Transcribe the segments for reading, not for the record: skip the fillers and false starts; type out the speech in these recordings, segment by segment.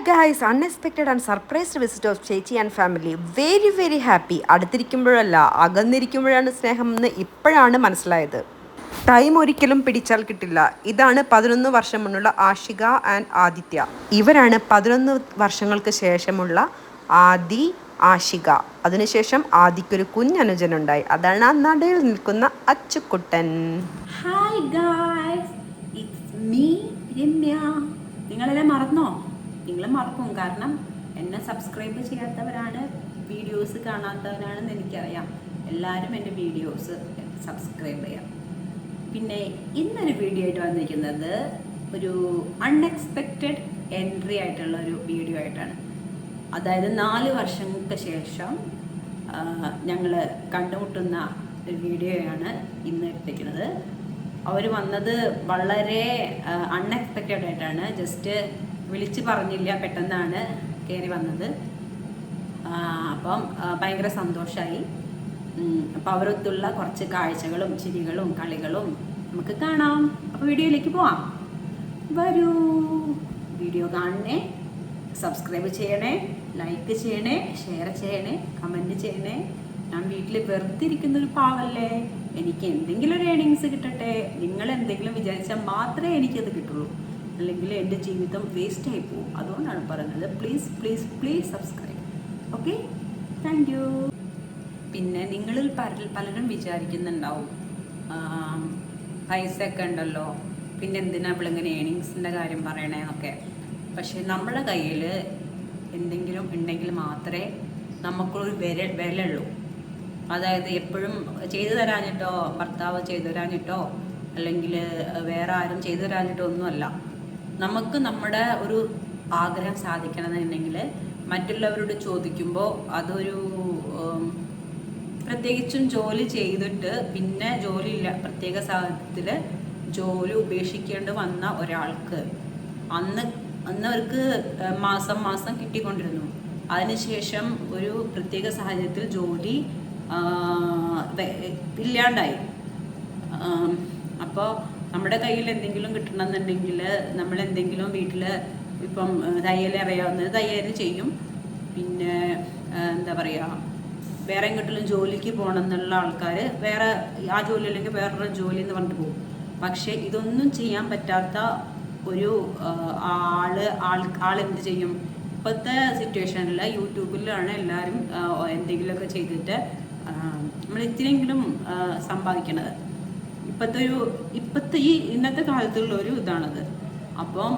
Guys, unexpected and surprised visit of ചേച്ചി and family. Very very happy. അടുത്തിരിക്കുമ്പോഴല്ല, അകന്നിരിക്കുമ്പോഴാണ് സ്നേഹം എന്ന് ഇപ്പോഴാണ് മനസ്സിലായത്. ടൈം ഒരിക്കലും പിടിച്ചാൽ കിട്ടില്ല. ഇതാണ് 11 വർഷം മുന്നുള്ള ആഷിക ആൻഡ് ആദിത്യ. ഇവരാണ് 11 വർഷങ്ങൾക്ക് ശേഷമുള്ള ആദി, ആഷിക. അതിനുശേഷം ആദിക്കൊരു കുഞ്ഞനുജനുണ്ടായി. അതാണ് ആ നടുവിൽ നിൽക്കുന്ന Achukuttan. Hi guys, it's me Ramya. നിങ്ങളെല്ലാം മറന്നോ? നിങ്ങൾ മറക്കും, കാരണം എന്നെ സബ്സ്ക്രൈബ് ചെയ്യാത്തവരാണ്, വീഡിയോസ് കാണാത്തവരാണെന്ന് എനിക്കറിയാം. എല്ലാവരും എൻ്റെ വീഡിയോസ് സബ്സ്ക്രൈബ് ചെയ്യാം. പിന്നെ ഇന്നൊരു വീഡിയോ ആയിട്ട് വന്നിരിക്കുന്നത് ഒരു അൺഎക്സ്പെക്റ്റഡ് എൻട്രി ആയിട്ടുള്ള ഒരു വീഡിയോ ആയിട്ടാണ്. അതായത് 4 വർഷങ്ങൾക്ക് ശേഷം ഞങ്ങൾ കണ്ടുമുട്ടുന്ന ഒരു വീഡിയോയാണ് ഇന്ന് എത്തിക്കുന്നത്. അവർ വന്നത് വളരെ അൺഎക്സ്പെക്റ്റഡ് ആയിട്ടാണ്. ജസ്റ്റ് വിളിച്ച് പറഞ്ഞില്ല, പെട്ടെന്നാണ് കയറി വന്നത്. അപ്പം ഭയങ്കര സന്തോഷമായി. അപ്പം അവരൊത്തുള്ള കുറച്ച് കാഴ്ചകളും ചിരികളും കളികളും നമുക്ക് കാണാം. അപ്പോൾ വീഡിയോയിലേക്ക് പോവാം. വരൂ, വീഡിയോ കാണണേ, സബ്സ്ക്രൈബ് ചെയ്യണേ, ലൈക്ക് ചെയ്യണേ, ഷെയർ ചെയ്യണേ, കമൻറ്റ് ചെയ്യണേ. ഞാൻ വീട്ടിൽ വെറുതെ ഇരിക്കുന്ന ഒരു പാവല്ലേ, എനിക്ക് എന്തെങ്കിലും ഒരു ഏണിങ്സ് കിട്ടട്ടെ. നിങ്ങൾ എന്തെങ്കിലും വിചാരിച്ചാൽ മാത്രമേ എനിക്കത് കിട്ടുള്ളൂ, അല്ലെങ്കിൽ എൻ്റെ ജീവിതം വേസ്റ്റ് ആയി പോകും. അതുകൊണ്ടാണ് പറയുന്നത്, please please please subscribe. Okay, thank you. പിന്നെ നിങ്ങളിൽ പലരും വിചാരിക്കുന്നുണ്ടാവും, പൈസ ഒക്കെ ഉണ്ടല്ലോ, പിന്നെ എന്തിനാ ഇവളിങ്ങനെ ഏണിങ്സിൻ്റെ കാര്യം പറയണേന്നൊക്കെ. പക്ഷെ നമ്മുടെ കയ്യിൽ എന്തെങ്കിലും ഉണ്ടെങ്കിൽ മാത്രമേ നമുക്കൊരു വിലയുള്ളൂ. അതായത് എപ്പോഴും ചെയ്തു തരാഞ്ഞിട്ടോ, ഭർത്താവ് ചെയ്തു തരാഞ്ഞിട്ടോ, അല്ലെങ്കിൽ വേറെ ആരും ചെയ്തു തരാഞ്ഞിട്ടോ ഒന്നുമല്ല. നമുക്ക് നമ്മുടെ ഒരു ആഗ്രഹം സാധിക്കണമെന്നുണ്ടെങ്കിൽ മറ്റുള്ളവരോട് ചോദിക്കുമ്പോൾ അതൊരു പ്രത്യേകിച്ചും ജോലി ചെയ്തിട്ട് പിന്നെ ജോലിയില്ല, പ്രത്യേക സാഹചര്യത്തിൽ ജോലി ഉപേക്ഷിക്കേണ്ടി വന്ന ഒരാൾക്ക് അന്ന് അവർക്ക് മാസം മാസം കിട്ടിക്കൊണ്ടിരുന്നു. അതിനുശേഷം ഒരു പ്രത്യേക സാഹചര്യത്തിൽ ജോലി ഇല്ലാണ്ടായി. അപ്പോൾ നമ്മുടെ കയ്യിൽ എന്തെങ്കിലും കിട്ടണമെന്നുണ്ടെങ്കിൽ നമ്മളെന്തെങ്കിലും വീട്ടിൽ ഇപ്പം തയ്യൽ അറിയാവുന്നത് തയ്യൽ ചെയ്യും. പിന്നെ എന്താ പറയുക, വേറെ എങ്ങോട്ടും ജോലിക്ക് പോകണം എന്നുള്ള ആൾക്കാർ വേറെ ആ ജോലി അല്ലെങ്കിൽ വേറൊരു ജോലി എന്ന് പറഞ്ഞിട്ട് പോകും. പക്ഷേ ഇതൊന്നും ചെയ്യാൻ പറ്റാത്ത ഒരു ആളെന്ത് ചെയ്യും? ഇപ്പോഴത്തെ സിറ്റുവേഷനിൽ യൂട്യൂബിലാണ് എല്ലാവരും എന്തെങ്കിലുമൊക്കെ ചെയ്തിട്ട് നമ്മൾ ഇത്തിരിയെങ്കിലും സമ്പാദിക്കണത്. ഇപ്പോഴത്തെ ഇന്നത്തെ കാലത്തുള്ള ഒരു ഇതാണത്. അപ്പം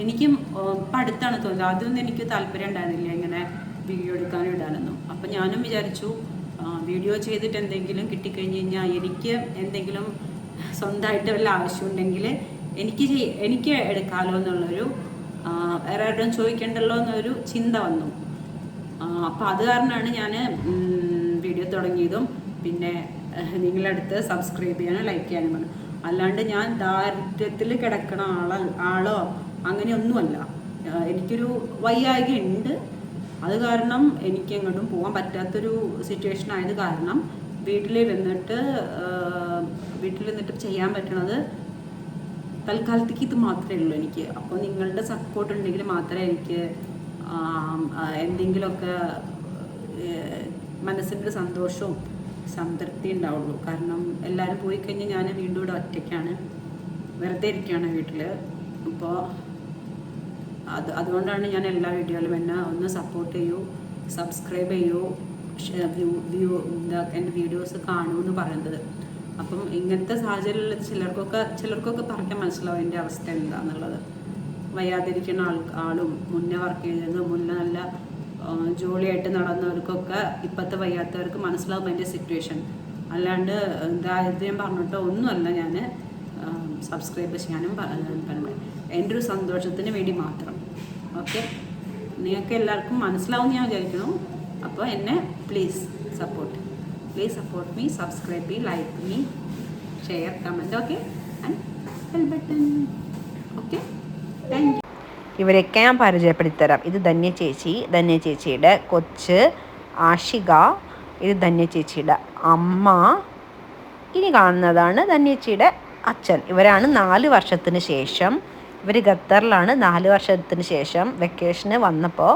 എനിക്കും ഇപ്പം അടുത്താണ് തോന്നുന്നത്, അതൊന്നും എനിക്ക് താല്പര്യം ഉണ്ടായിരുന്നില്ല ഇങ്ങനെ വീഡിയോ എടുക്കാനും ഇടാനൊന്നും. അപ്പം ഞാനും വിചാരിച്ചു, വീഡിയോ ചെയ്തിട്ട് എന്തെങ്കിലും കിട്ടിക്കഴിഞ്ഞ് കഴിഞ്ഞാൽ എനിക്ക് എന്തെങ്കിലും സ്വന്തമായിട്ട് വല്ല ആവശ്യമുണ്ടെങ്കിൽ എനിക്ക് എടുക്കാമല്ലോ എന്നുള്ളൊരു, വേറെ ആരും ചോദിക്കണ്ടല്ലോ എന്നൊരു ചിന്ത വന്നു. അപ്പം അത് കാരണമാണ് ഞാൻ വീഡിയോ തുടങ്ങിയതും പിന്നെ നിങ്ങളടുത്ത് സബ്സ്ക്രൈബ് ചെയ്യാനും ലൈക്ക് ചെയ്യാനും പറഞ്ഞു. അല്ലാണ്ട് ഞാൻ ദാരിദ്ര്യത്തിൽ കിടക്കണ ആളോ അങ്ങനെയൊന്നുമല്ല. എനിക്കൊരു വയ്യായ്ക ഉണ്ട്. അത് കാരണം എനിക്ക് എങ്ങോട്ടും പോകാൻ പറ്റാത്തൊരു സിറ്റുവേഷൻ ആയത് കാരണം വീട്ടിലിരുന്നിട്ട് ചെയ്യാൻ പറ്റണത് തൽക്കാലത്തേക്ക് ഇത് മാത്രമേ ഉള്ളൂ എനിക്ക്. അപ്പോൾ നിങ്ങളുടെ സപ്പോർട്ട് ഉണ്ടെങ്കിൽ മാത്രമേ എനിക്ക് എന്തെങ്കിലുമൊക്കെ മനസ്സിൻ്റെ സന്തോഷവും സംതൃപ്തി ഉണ്ടാവുള്ളൂ. കാരണം എല്ലാവരും പോയി കഴിഞ്ഞാൽ ഞാൻ വീണ്ടും ഇവിടെ ഒറ്റയ്ക്കാണ്, വെറുതെ ഇരിക്കുകയാണ് വീട്ടിൽ. അപ്പോൾ അതുകൊണ്ടാണ് ഞാൻ എല്ലാ വീഡിയോയിലും എന്നെ ഒന്ന് സപ്പോർട്ട് ചെയ്യൂ, സബ്സ്ക്രൈബ് ചെയ്യൂ, എൻ്റെ വീഡിയോസ് കാണൂ എന്ന് പറയുന്നത്. അപ്പം ഇങ്ങനത്തെ സാഹചര്യത്തിൽ ചിലർക്കൊക്കെ പറഞ്ഞാൽ മനസ്സിലാവും എൻ്റെ അവസ്ഥ എന്താണെന്നുള്ളത്. വയ്യാതിരിക്കുന്ന ആളും മുന്നേ വർക്ക് ചെയ്തത് മുന്നേ നല്ല ജോലിയായിട്ട് നടന്നവർക്കൊക്കെ ഇപ്പോഴത്തെ വയ്യാത്തവർക്ക് മനസ്സിലാവും എൻ്റെ സിറ്റുവേഷൻ. അല്ലാണ്ട് ദാരിദ്ര്യം പറഞ്ഞിട്ടോ ഒന്നുമല്ല ഞാൻ സബ്സ്ക്രൈബ് ചെയ്യാനും പറയുന്നത്, എൻ്റെ ഒരു സന്തോഷത്തിന് വേണ്ടി മാത്രം. ഓക്കെ, നിങ്ങൾക്ക് എല്ലാവർക്കും മനസ്സിലാവും ഞാൻ വിചാരിക്കുന്നു. അപ്പോൾ എന്നെ please support me, subscribe me, like me, share, comment. Okay, and bell button. Okay, thank you. ഇവരൊക്കെ ഞാൻ പരിചയപ്പെടുത്തിത്തരാം. ഇത് ധന്യ ചേച്ചിയുടെ കൊച്ച് ആഷിക, ഇത് ധന്യ ചേച്ചിയുടെ അമ്മ, ഇനി കാണുന്നതാണ് ധന്യ ചേച്ചിയുടെ അച്ഛൻ. ഇവരാണ് 4 വർഷത്തിന് ശേഷം ഇവർ ഖത്തറിലാണ്. 4 വർഷത്തിന് ശേഷം വെക്കേഷന് വന്നപ്പോൾ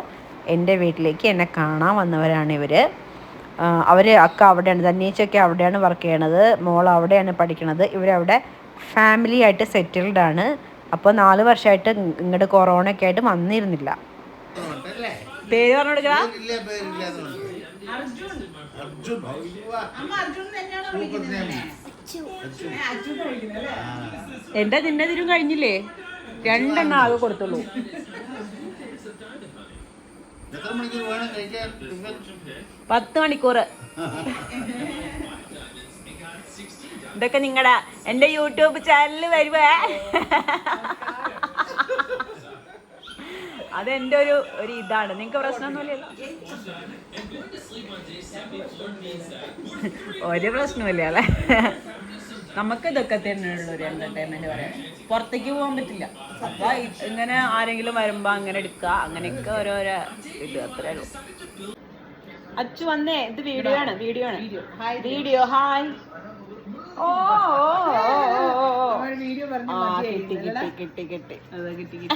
എൻ്റെ വീട്ടിലേക്ക് എന്നെ കാണാൻ വന്നവരാണ് ഇവർ. അവർ അവിടെയാണ്, ധന്യേച്ചൊക്കെ അവിടെയാണ് വർക്ക് ചെയ്യണത്, മോൾ അവിടെയാണ് പഠിക്കണത്. ഇവരവിടെ ഫാമിലി ആയിട്ട് സെറ്റിൽഡ് ആണ്. അപ്പോൾ 4 വർഷമായിട്ട് ഇങ്ങോട്ട് കൊറോണ ഒക്കെ ആയിട്ട് വന്നിരുന്നില്ല. പേര് പറഞ്ഞു കൊടുക്കടാ. എൻ്റെ തിരും കഴിഞ്ഞില്ലേ, 2 എണ്ണം ആകെ കൊടുത്തുള്ളൂ. 10 മണിക്കൂർ. ഇതൊക്കെ നിങ്ങളുടെ എൻ്റെ യൂട്യൂബ് ചാനലിൽ വരുവേ. അതെൻ്റെ ഒരു ഇതാണ്. നിങ്ങൾക്ക് പ്രശ്നമൊന്നുമില്ലല്ലോ? ഒരു പ്രശ്നമില്ല അല്ലേ? നമുക്ക് ഇതൊക്കെ തന്നെയുള്ള ഒരു എൻ്റർടൈൻമെൻറ്റ് പറയാം. പുറത്തേക്ക് പോകാൻ പറ്റില്ല. അപ്പോൾ ഇങ്ങനെ ആരെങ്കിലും വരുമ്പോൾ അങ്ങനെ എടുക്കുക, അങ്ങനെയൊക്കെ ഓരോരോ ഇത്, അത്രേ ഉള്ളൂ. അച്ചു വന്നേ, ഇത് വീഡിയോ ആണ്. Video hi. ഓ കിട്ടി.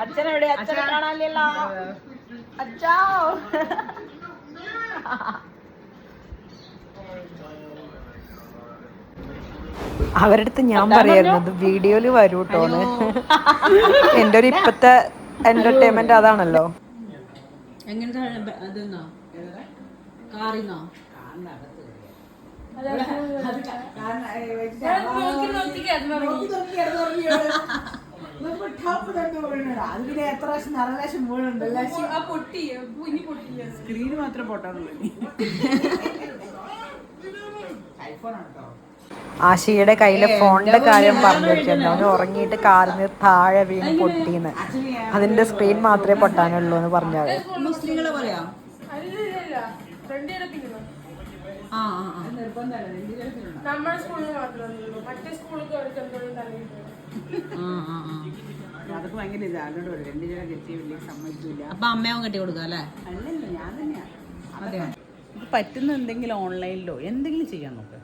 അച്ഛനെവിടെ? അച്ഛനെ കാണാനില്ലല്ലോ. അച്ഛാ, അവരുടെ അടുത്ത് ഞാൻ പറയായിരുന്നു വീഡിയോയിൽ വരൂ കേട്ടോന്ന്. എൻ്റെ ഒരു ഇപ്പത്തെ എന്റർടൈൻമെന്റ് അതാണല്ലോ. സ്ക്രീന് മാത്രം പൊട്ടാന്നുള്ളൂ. ആശയുടെ കയ്യിലെ ഫോണിന്റെ കാര്യം പറഞ്ഞു വെച്ചിട്ടുണ്ട്. അവന് ഉറങ്ങിയിട്ട് കാറിന് താഴെ വീണ് പൊട്ടിന്ന്. അതിന്റെ സ്ക്രീൻ മാത്രമേ പൊട്ടാനുള്ളൂ എന്ന് പറഞ്ഞത്. മുസ്ലിങ്ങളെ പറയാം. അതൊക്കെ ഭയങ്കര ഇതാണോ, 2 ജനം കെട്ടി വലിയ സമ്മതിക്കില്ല. അപ്പൊ അമ്മയാവും കെട്ടി കൊടുക്കുക അല്ലേ? അല്ലല്ല, ഞാൻ തന്നെയാ. അതെ, ഇത് പറ്റുന്ന എന്തെങ്കിലും ഓൺലൈനിലോ എന്തെങ്കിലും ചെയ്യാൻ നോക്ക്.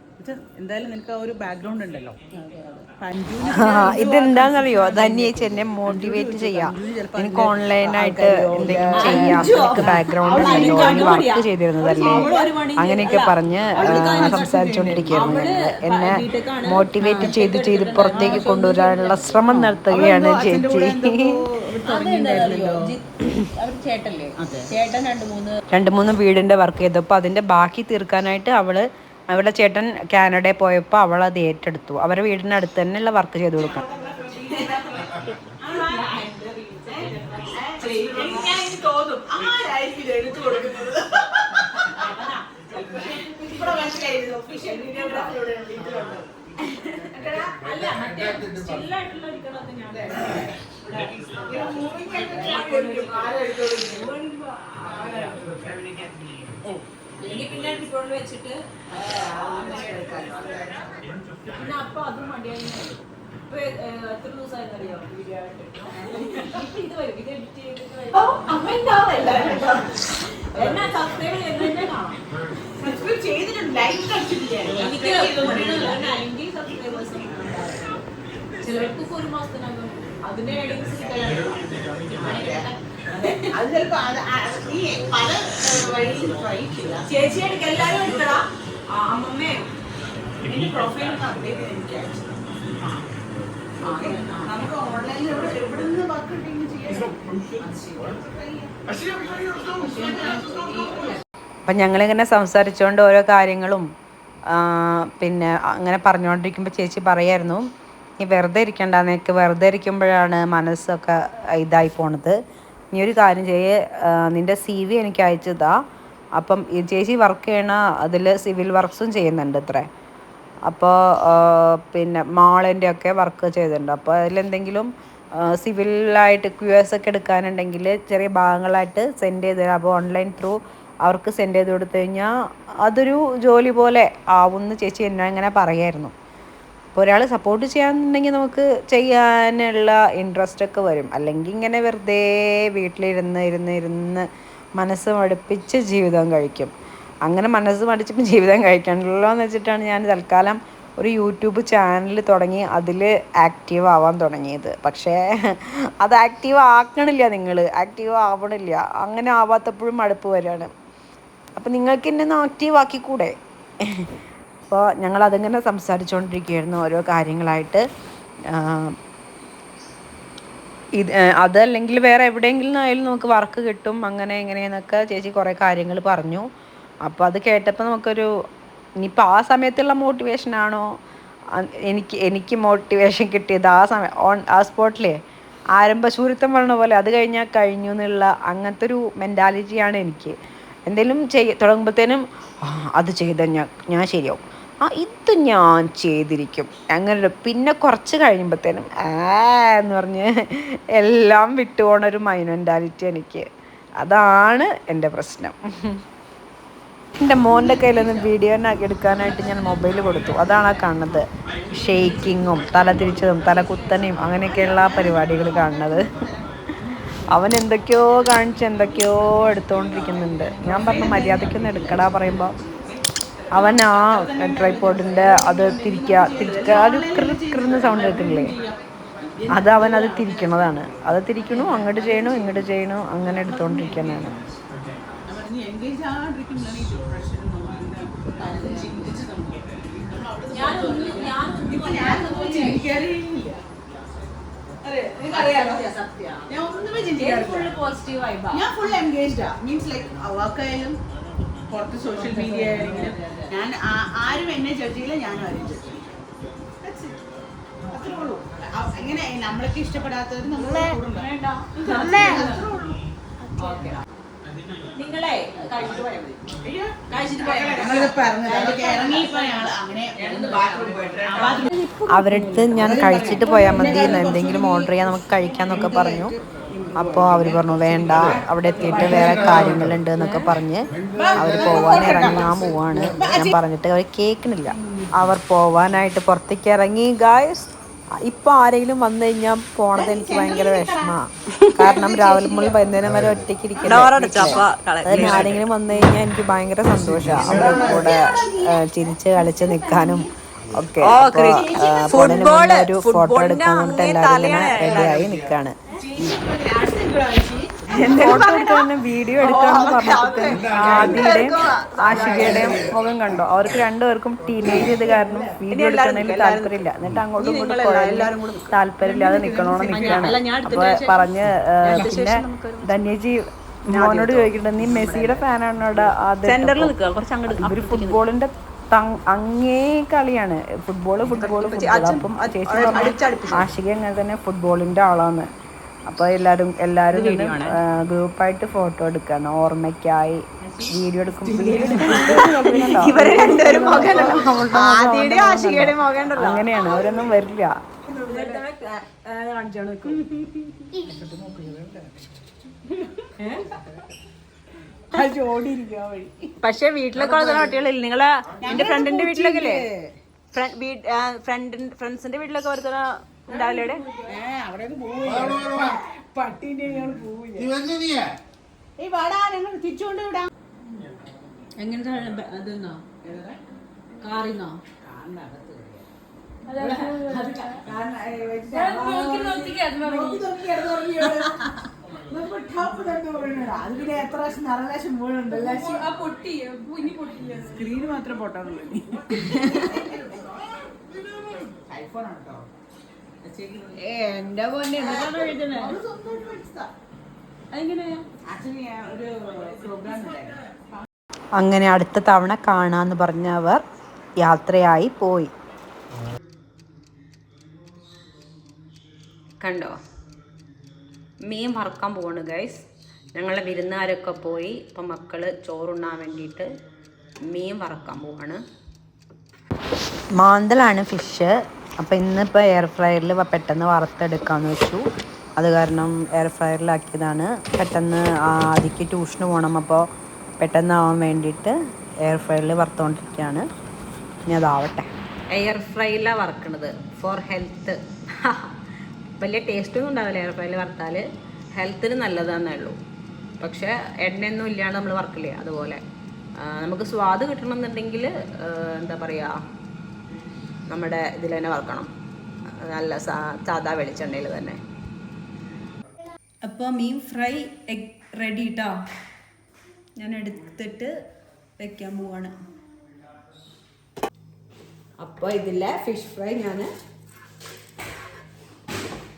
എന്തായാലും നിനക്ക് ആ ഒരു ബാക്ക്ഗ്രൗണ്ട് ഉണ്ടല്ലോ. ഇതെന്താണെന്നറിയോ, ധന്യേച്ചി എന്നെ മോട്ടിവേറ്റ് ചെയ്യാം. എനിക്ക് ഓൺലൈനായിട്ട് എന്തെങ്കിലും ചെയ്യാം, എനിക്ക് ബാക്ക്ഗ്രൗണ്ട് ഉണ്ടല്ലോ, എനിക്ക് വർക്ക് ചെയ്തിരുന്നതല്ലേ, അങ്ങനെയൊക്കെ പറഞ്ഞ് സംസാരിച്ചുകൊണ്ടിരിക്കുകയായിരുന്നു. എന്നെ മോട്ടിവേറ്റ് ചെയ്ത് പുറത്തേക്ക് കൊണ്ടുവരാനുള്ള ശ്രമം നടത്തുകയാണ് ചേച്ചി. 2-3 വീടിന്റെ വർക്ക് ചെയ്തപ്പോൾ അതിന്റെ ബാക്കി തീർക്കാനായിട്ട് അവളുടെ ചേട്ടൻ കാനഡയിൽ പോയപ്പോൾ അവൾ അത് ഏറ്റെടുത്തു. അവരുടെ വീടിൻ്റെ അടുത്ത് തന്നെയുള്ള വർക്ക് ചെയ്ത് കൊടുക്കണം. പിന്നെ വെച്ചിട്ട് പിന്നെ അപ്പൊ അതും മടിയായി. ഇപ്പൊ എത്ര ദിവസമായിരുന്നറിയോ വീഡിയോ ആയിട്ട്? ഇത് വരും, ഇത് എഡിറ്റ് ചെയ്തിട്ട് എന്നാ സബ്സ്ക്രൈബ് ചെയ്തിട്ടുണ്ട്. എനിക്ക് 90 സബ്സ്ക്രൈബേഴ്സ്. ചിലർക്കൊക്കെ 1 മാസത്തിനകം അതിന്റെ എഡിങ്സ് അത് ചിലപ്പോ ഈ പല വഴിയിൽ ട്രൈ ചെയ്യാം. ചേച്ചിയുടെ എല്ലാവരും എടുക്കടാ. അമ്മമ്മേ എന്റെ പ്രൊഫൈൽ അപ്ഡേറ്റ് ചെയ്ത് എനിക്ക് നമുക്ക് ഓൺലൈനിൽ എവിടെ നിന്ന് വർക്ക് കിട്ടിയെങ്കിലും ചെയ്യാം. അപ്പം ഞങ്ങളിങ്ങനെ സംസാരിച്ചുകൊണ്ട് ഓരോ കാര്യങ്ങളും പിന്നെ അങ്ങനെ പറഞ്ഞുകൊണ്ടിരിക്കുമ്പോൾ ചേച്ചി പറയായിരുന്നു, നീ വെറുതെ ഇരിക്കണ്ട, നിനക്ക് വെറുതെ ഇരിക്കുമ്പോഴാണ് മനസ്സൊക്കെ ഇതായി പോണത്. നീ ഒരു കാര്യം ചെയ്യേ, നിൻ്റെ CV എനിക്ക് അയച്ചതാ. അപ്പം ഈ ചേച്ചി വർക്ക് ചെയ്യണ അതിൽ സിവിൽ വർക്ക്സും ചെയ്യുന്നുണ്ട് അത്രേ. അപ്പോൾ പിന്നെ മാളിൻ്റെ ഒക്കെ വർക്ക് ചെയ്തിട്ടുണ്ട്. അപ്പോൾ അതിലെന്തെങ്കിലും സിവിലായിട്ട് QS ഒക്കെ എടുക്കാനുണ്ടെങ്കിൽ ചെറിയ ഭാഗങ്ങളായിട്ട് സെൻഡ് ചെയ്ത് തരാം. അപ്പോൾ ഓൺലൈൻ ത്രൂ അവർക്ക് സെൻഡ് ചെയ്ത് കൊടുത്തു കഴിഞ്ഞാൽ അതൊരു ജോലി പോലെ ആവുമെന്ന് ചേച്ചി എന്നെ ഇങ്ങനെ പറയായിരുന്നു. അപ്പോൾ ഒരാൾ സപ്പോർട്ട് ചെയ്യാന്നുണ്ടെങ്കിൽ നമുക്ക് ചെയ്യാനുള്ള ഇൻട്രസ്റ്റൊക്കെ വരും. അല്ലെങ്കിൽ ഇങ്ങനെ വെറുതെ വീട്ടിലിരുന്ന് മനസ്സ് മടുപ്പിച്ച് ജീവിതം കഴിക്കും. അങ്ങനെ മനസ്സ് മടിച്ചിട്ട് ജീവിതം കഴിക്കണമല്ലോ എന്ന് വെച്ചിട്ടാണ് ഞാൻ തൽക്കാലം ഒരു യൂട്യൂബ് ചാനൽ തുടങ്ങി അതിൽ ആക്റ്റീവ് ആവാൻ തുടങ്ങിയത്. പക്ഷേ അത് ആക്റ്റീവ് ആക്കണില്ല, നിങ്ങൾ ആക്റ്റീവ് ആവണില്ല. അങ്ങനെ ആവാത്തപ്പോഴും മടുപ്പ് വരികയാണ്. അപ്പം നിങ്ങൾക്ക് എന്നെ ഒന്ന് ആക്റ്റീവ് ആക്കിക്കൂടെ? അപ്പോൾ ഞങ്ങളതിങ്ങനെ സംസാരിച്ചുകൊണ്ടിരിക്കുകയായിരുന്നു ഓരോ കാര്യങ്ങളായിട്ട്. അതല്ലെങ്കിൽ വേറെ എവിടെയെങ്കിലും ആയാലും നമുക്ക് വർക്ക് കിട്ടും അങ്ങനെ എങ്ങനെയെന്നൊക്കെ ചേച്ചി കുറേ കാര്യങ്ങൾ പറഞ്ഞു. അപ്പോൾ അത് കേട്ടപ്പോൾ നമുക്കൊരു ഇനിയിപ്പോൾ ആ സമയത്തുള്ള മോട്ടിവേഷനാണോ എനിക്ക് മോട്ടിവേഷൻ കിട്ടിയത് ആ സമയം ആ സ്പോട്ടിലേ ആരംഭശൂരിത്തം പറഞ്ഞ പോലെ അത് കഴിഞ്ഞാൽ കഴിഞ്ഞു എന്നുള്ള അങ്ങനത്തെ ഒരു മെൻറ്റാലിറ്റിയാണ് എനിക്ക്. എന്തെങ്കിലും തുടങ്ങുമ്പോഴത്തേനും അത് ചെയ്താൽ ഞാൻ ശരിയാവും, ഇത് ഞാൻ ചെയ്തിരിക്കും അങ്ങനെ. പിന്നെ കുറച്ച് കഴിയുമ്പോഴത്തേനും എന്ന് പറഞ്ഞ് എല്ലാം വിട്ടുപോണൊരു മെൻറ്റാലിറ്റി എനിക്ക്. അതാണ് എൻ്റെ പ്രശ്നം. എൻ്റെ മോൻ്റെ കയ്യിലൊന്ന് വീഡിയോ എടുക്കാനായിട്ട് ഞാൻ മൊബൈൽ കൊടുത്തു. അതാണ് ആ കാണുന്നത്. ഷെയ്ക്കിങ്ങും തല തിരിച്ചതും തല കുത്തനെയും അങ്ങനെയൊക്കെയുള്ള പരിപാടികൾ കാണുന്നത്. അവൻ എന്തൊക്കെയോ കാണിച്ച് എന്തൊക്കെയോ എടുത്തുകൊണ്ടിരിക്കുന്നുണ്ട്. ഞാൻ പറഞ്ഞു മര്യാദയ്ക്കൊന്ന് എടുക്കടാ പറയുമ്പോൾ അവൻ ആ ട്രൈപോഡിൻ്റെ അത് തിരിക്കുക ഒരു കൃന്ന് സൗണ്ട് കേൾക്കുന്നില്ലേ, അത് അവനത് തിരിക്കണതാണ്. അത് തിരിക്കണു, അങ്ങോട്ട് ചെയ്യണു ഇങ്ങോട്ട് ചെയ്യണു, അങ്ങനെ എടുത്തുകൊണ്ടിരിക്കാനാണ്. പുറത്ത് സോഷ്യൽ മീഡിയ ആണെങ്കിലും ഞാൻ ആരും എന്നെ ജഡ്ജ് ചെയ്യില്ല, ഞാനും ആരും ജഡ്ജ് ചെയ്യില്ല. അത്രേ ഉള്ളൂ. എങ്ങനെ നമ്മളൊക്കെ ഇഷ്ടപ്പെടാത്തവർ നമ്മളെ നിങ്ങളെ അവരടുത്ത് ഞാൻ കഴിച്ചിട്ട് പോയാൽ മതി, എന്തെങ്കിലും ഓർഡർ ചെയ്യാൻ നമുക്ക് കഴിക്കാമെന്നൊക്കെ പറഞ്ഞു. അപ്പോൾ അവർ പറഞ്ഞു വേണ്ട, അവിടെ എത്തിയിട്ട് വേറെ കാര്യങ്ങളുണ്ട് എന്നൊക്കെ പറഞ്ഞ് അവർ പോവാൻ ഇറങ്ങി. ഞാൻ പോവാണ് ഞാൻ പറഞ്ഞിട്ട് അവർ കേൾക്കണില്ല. അവർ പോവാനായിട്ട് പുറത്തേക്ക് ഇറങ്ങി. ഗായ്സ്, ഇപ്പോൾ ആരെങ്കിലും വന്നു കഴിഞ്ഞാൽ പോണത് എനിക്ക് ഭയങ്കര വിഷമമാണ്. കാരണം രാവിലെ മുതൽ വൈകുന്നേരം വരെ ഒറ്റയ്ക്ക് ഇരിക്കുന്നത്. ആരെങ്കിലും വന്നു കഴിഞ്ഞാൽ എനിക്ക് ഭയങ്കര സന്തോഷമാണ്. അവരുടെ കൂടെ ചിരിച്ച് കളിച്ച് നിൽക്കാനും ഒക്കെ. ഒരു ഫോട്ടോ എടുക്കാൻ വേണ്ടിയിട്ട് എല്ലാവരും ഇങ്ങനെ റെഡിയായി നിൽക്കുകയാണ്. ഫോട്ടോ എടുക്കാൻ വീഡിയോ എടുക്കാമെന്ന് പറഞ്ഞിട്ട് ആദിയുടെയും ആഷികയുടെയും മുഖം കണ്ടോ? അവർക്ക് രണ്ടുപേർക്കും ടീനേജ് ചെയ്ത് കാരണം വീഡിയോ എടുക്കുന്നതിൽ താല്പര്യമില്ല. എന്നിട്ട് അങ്ങോട്ടും ഇങ്ങോട്ടും പോയാലും താല്പര്യമില്ലാതെ നിൽക്കണോന്ന് നിൽക്കുകയാണ്. അപ്പോൾ പറഞ്ഞ് പിന്നെ ധന്യജി മോനോട് ചോദിക്കുന്നുണ്ട്, നീ മെസ്സിയുടെ ഫാനാണോടാ? ഒരു ഫുട്ബോളിന്റെ അങ്ങേ കളിയാണ്. ഫുട്ബോള്. അപ്പം ചേച്ചി ആഷിക അങ്ങനെ തന്നെ ഫുട്ബോളിന്റെ ആളാണ്. അപ്പോൾ എല്ലാവരും ഗ്രൂപ്പായിട്ട് ഫോട്ടോ എടുക്കാണ് ഓർമ്മയ്ക്കായി. വീഡിയോ എടുക്കും. അങ്ങനെയാണ്, അവരൊന്നും വരില്ല. പക്ഷെ വീട്ടിലൊക്കെ ഉള്ള കുട്ടികളില്ല. നിങ്ങളെ എന്റെ ഫ്രണ്ടിന്റെ വീട്ടിലൊക്കെ അല്ലേ, ഫ്രണ്ട്സിന്റെ വീട്ടിലൊക്കെ വരുന്ന ഉണ്ടാവില്ലേ? തിരിച്ചുകൊണ്ട് വിടാം. എങ്ങനത്തെ അതെന്നോ കാറിന്നോ? സ്ക്രീന് മാത്രം പൊട്ടാറുള്ളൂ. എന്റെ പൊന്നെ എന്താണ് എഴുതുന്നത്? അങ്ങനെ അടുത്ത തവണ കാണാന്ന് പറഞ്ഞവർ യാത്രയായി പോയി. കണ്ടോ, മീൻ വറുക്കാൻ പോവാണ് ഗൈസ്. ഞങ്ങളെ വിരുന്നുകാരൊക്കെ പോയി. ഇപ്പം മക്കള് ചോറുണ്ണാൻ വേണ്ടിയിട്ട് മീൻ വറുക്കാൻ പോവാണ്. മാന്തലാണ് ഫിഷ്. അപ്പോൾ ഇന്നിപ്പോൾ എയർ ഫ്രയറിൽ പെട്ടെന്ന് വറുത്തെടുക്കാമെന്ന് വെച്ചു. അത് കാരണം എയർ ഫ്രയറിലാക്കിയതാണ്. പെട്ടെന്ന് ആദിക്ക് ട്യൂഷന് പോകണം. അപ്പോൾ പെട്ടെന്നാവാൻ വേണ്ടിയിട്ട് എയർ ഫ്രയറിൽ വറുത്തുകൊണ്ടിരിക്കുകയാണ്. ഇനി അതാവട്ടെ. എയർ ഫ്രൈയിലാണ് വറുക്കണത് ഫോർ ഹെൽത്ത്. വലിയ ടേസ്റ്റൊന്നും ഉണ്ടാവില്ല എയർ ഫ്രൈയിൽ വറുത്താൽ. ഹെൽത്തിന് നല്ലതാണെന്നേ ഉള്ളൂ. പക്ഷേ എണ്ണയൊന്നും ഇല്ലാണ്ട് നമ്മൾ വറുക്കില്ലേ, അതുപോലെ നമുക്ക് സ്വാദ് കിട്ടണമെന്നുണ്ടെങ്കിൽ എന്താ പറയുക, നമ്മുടെ ഇതിൽ തന്നെ വറുക്കണം, നല്ല സാദാ വെളിച്ചെണ്ണയിൽ തന്നെ. അപ്പോൾ മീൻ ഫ്രൈ റെഡി കേട്ടോ. ഞാൻ എടുത്തിട്ട് വെക്കാൻ പോവാണ്. അപ്പോൾ ഇതിലെ ഫിഷ് ഫ്രൈ ഞാൻ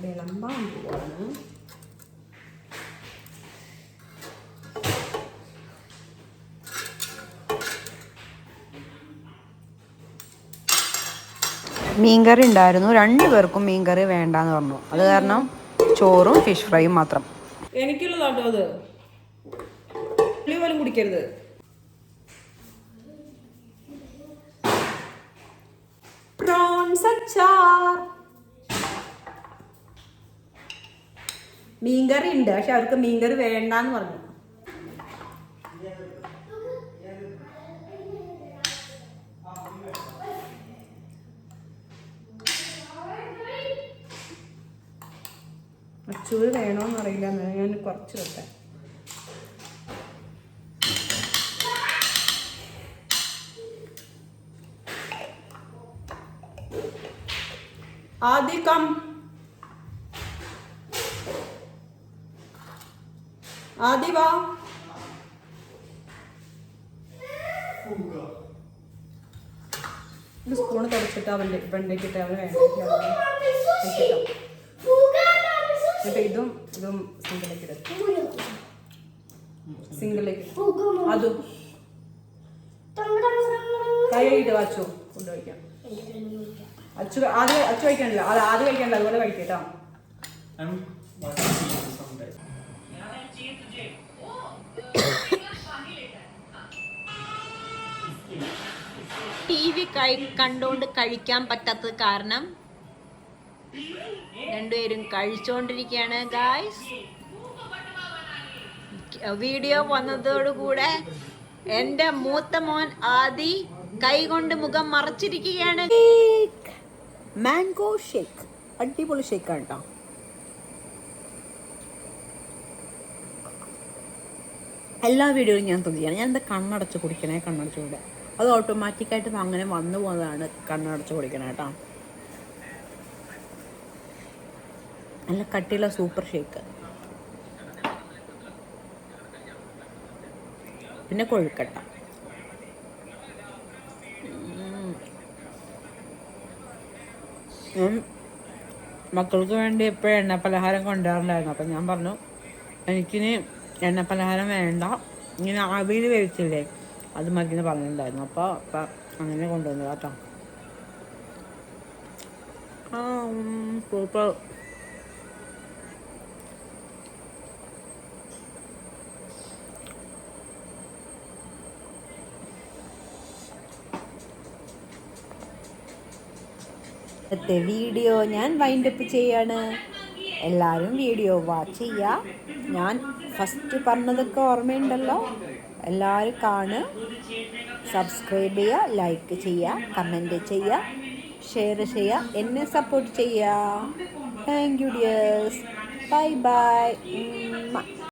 വിളമ്പാൻ പോവാണ്. മീൻകറി ഉണ്ടായിരുന്നു, 2 പേർക്കും മീൻകറി വേണ്ടാന്ന് പറഞ്ഞു. അത് കാരണം ചോറും ഫിഷ് ഫ്രൈയും മാത്രം. എനിക്കുള്ളതാട്ടോ അത്, പുളി പോലും കുടിക്കരുത്. പ്രോൺസ് അച്ചാർ. മീൻകറി ഉണ്ട്, പക്ഷെ അവർക്ക് മീൻകറി വേണ്ടാന്ന് പറഞ്ഞു. അച്ചൂര് വേണോന്ന് അറിയില്ല, ഞാൻ കുറച്ച് വെക്കാം. ആദി കം. ആദി വാ. സ്പൂണ് തുടച്ചിട്ട് അവൻ്റെ പെണ്ണേക്കിട്ട് അവന് വേണ്ട. എന്നിട്ട് ഇതും സിംഗിളേക്ക് ഇടും. സിംഗിളേക്ക് അതും കൈയിട്ട് വാച്ചു കൊണ്ടുവയ്ക്കാം. അച്ചു കഴിക്കണില്ല, അത് ആദ്യം കഴിക്കണ്ട, അതുപോലെ കഴിക്കട്ടോ. TV കണ്ടോണ്ട് കഴിക്കാൻ പറ്റാത്തത് കാരണം രണ്ടുപേരും കഴിച്ചോണ്ടിരിക്കുകയാണ് ഗായ്സ്. വീഡിയോ വന്നതോടുകൂടെ എൻ്റെ മൂത്ത മോൻ ആദി കൈ കൊണ്ട് മുഖം മറച്ചിരിക്കുകയാണ്. മാംഗോ ഷേക്ക്, അടിപൊളി ഷേക്കാണ് കേട്ടോ. എല്ലാ വീഡിയോയിലും ഞാൻ തുകയാണ്. ഞാൻ എന്താ കണ്ണടച്ച് കുടിക്കണേ, കണ്ണടച്ച് കൂടെ അത് ഓട്ടോമാറ്റിക്കായിട്ട് അങ്ങനെ വന്നു പോകുന്നതാണ്. കണ്ണടച്ച് കുടിക്കണേ കേട്ടോ. നല്ല കട്ടിയുള്ള സൂപ്പർ ഷേക്ക്. പിന്നെ കൊഴുക്കട്ട. മക്കൾക്ക് വേണ്ടി എപ്പോഴും എണ്ണ പലഹാരം കൊണ്ടുവരാറുണ്ടായിരുന്നു. അപ്പം ഞാൻ പറഞ്ഞു എനിക്കിനി എണ്ണ പലഹാരം വേണ്ട, ഇങ്ങനെ ആവിയിൽ വേവിച്ചില്ലേ അത് മതിന്ന് പറഞ്ഞിട്ടുണ്ടായിരുന്നു. അപ്പോൾ അങ്ങനെ കൊണ്ടുവന്നത് കേട്ടോ. സൂപ്പർ. ഇന്നത്തെ വീഡിയോ ഞാൻ വൈൻഡപ്പ് ചെയ്യാണ്. എല്ലാവരും വീഡിയോ വാച്ച് ചെയ്യുക. ഞാൻ ഫസ്റ്റ് പറഞ്ഞതൊക്കെ ഓർമ്മയുണ്ടല്ലോ. എല്ലാവരും കാണുക, സബ്സ്ക്രൈബ് ചെയ്യുക, ലൈക്ക് ചെയ്യുക, കമൻറ്റ് ചെയ്യുക, ഷെയർ ചെയ്യുക, എന്നെ സപ്പോർട്ട് ചെയ്യുക. Thank you dears. Bye by.